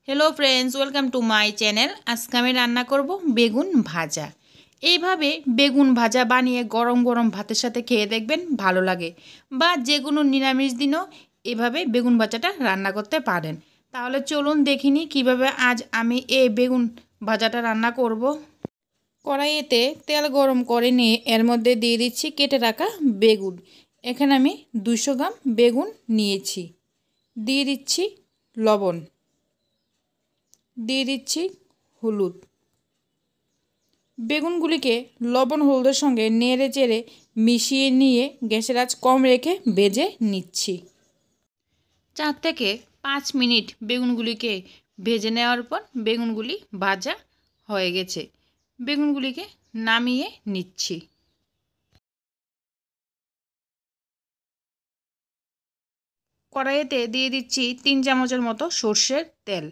Hello friends welcome to my channel. आज के आमी रान्ना करब बेगुन भाजा। এইভাবে বেগুন ভাজা বানিয়ে গরম গরম ভাতের সাথে খেয়ে দেখবেন ভালো লাগে, বা যে কোনো নিরামিষ দিনও এভাবে বেগুন ভাজাটা রান্না করতে পারেন। তাহলে চলুন দেখিনি কিভাবে আজ আমি এই বেগুন ভাজাটা রান্না করব। কড়াইতে তেল গরম করে নিয়ে এর মধ্যে দিয়ে দিচ্ছি কেটে রাখা বেগুন। এখানে আমি 200 গ্রাম বেগুন নিয়েছি। দিয়ে দিচ্ছি লবণ, দিয়ে দিচ্ছি হলুদ। বেগুনগুলিকে লবণ হলুদের সঙ্গে নেড়ে চেড়ে মিশিয়ে নিয়ে গ্যাসের আঁচ কম রেখে ভেজে নিচ্ছি। 4 থেকে 5 মিনিট বেগুনগুলিকে ভেজে নেওয়ার পর বেগুনগুলি ভাজা হয়ে গেছে। বেগুনগুলিকে নামিয়ে নিচ্ছি। কড়াইতে দিয়ে দিচ্ছি 3 চামচের মতো সর্ষের তেল,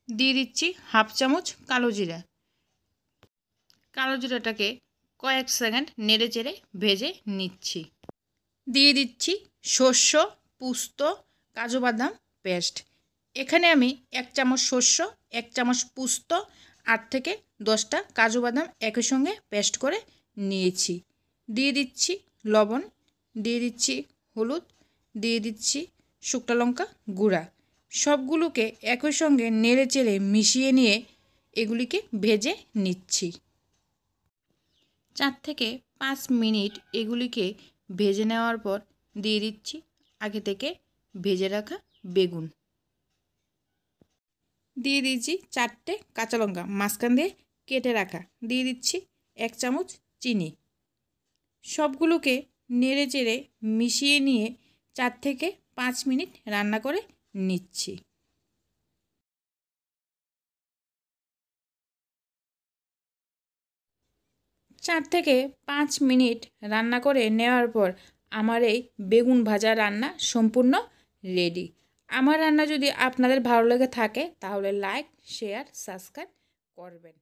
দিয়ে দিচ্ছি হাফ চামচ কালো জিরা। কালো জিরাটাকে কয়েক সেকেন্ড নেড়ে চেড়ে ভেজে নিচ্ছি। দিয়ে দিচ্ছি শস্য, পুস্ত, কাজু বাদাম পেস্ট। এখানে আমি 1 চামচ শস্য, 1 চামচ পুস্ত, 8 থেকে 10টা কাজু বাদাম একই সঙ্গে পেস্ট করে নিয়েছি। দিয়ে দিচ্ছি লবণ, দিয়ে দিচ্ছি হলুদ, দিয়ে দিচ্ছি শুকনো লঙ্কা গুঁড়া। সবগুলোকে একই সঙ্গে নেড়ে চেড়ে মিশিয়ে নিয়ে এগুলিকে ভেজে নিচ্ছি। 4 থেকে 5 মিনিট এগুলিকে ভেজে নেওয়ার পর দিয়ে দিচ্ছি আগে থেকে ভেজে রাখা বেগুন। দিয়ে দিচ্ছি 4টে কাঁচা লঙ্কা মাঝখান দিয়ে কেটে রাখা। দিয়ে দিচ্ছি 1 চামচ চিনি। সবগুলোকে নেড়ে চেড়ে মিশিয়ে নিয়ে 4 থেকে 5 মিনিট রান্না করে নিচ্ছি। 4 থেকে 5 মিনিট রান্না করে নেওয়ার পর আমার এই বেগুন ভাজা রান্না সম্পূর্ণ রেডি। আমার রান্না যদি আপনাদের ভালো লেগে থাকে তাহলে লাইক, শেয়ার, সাবস্ক্রাইব করবেন।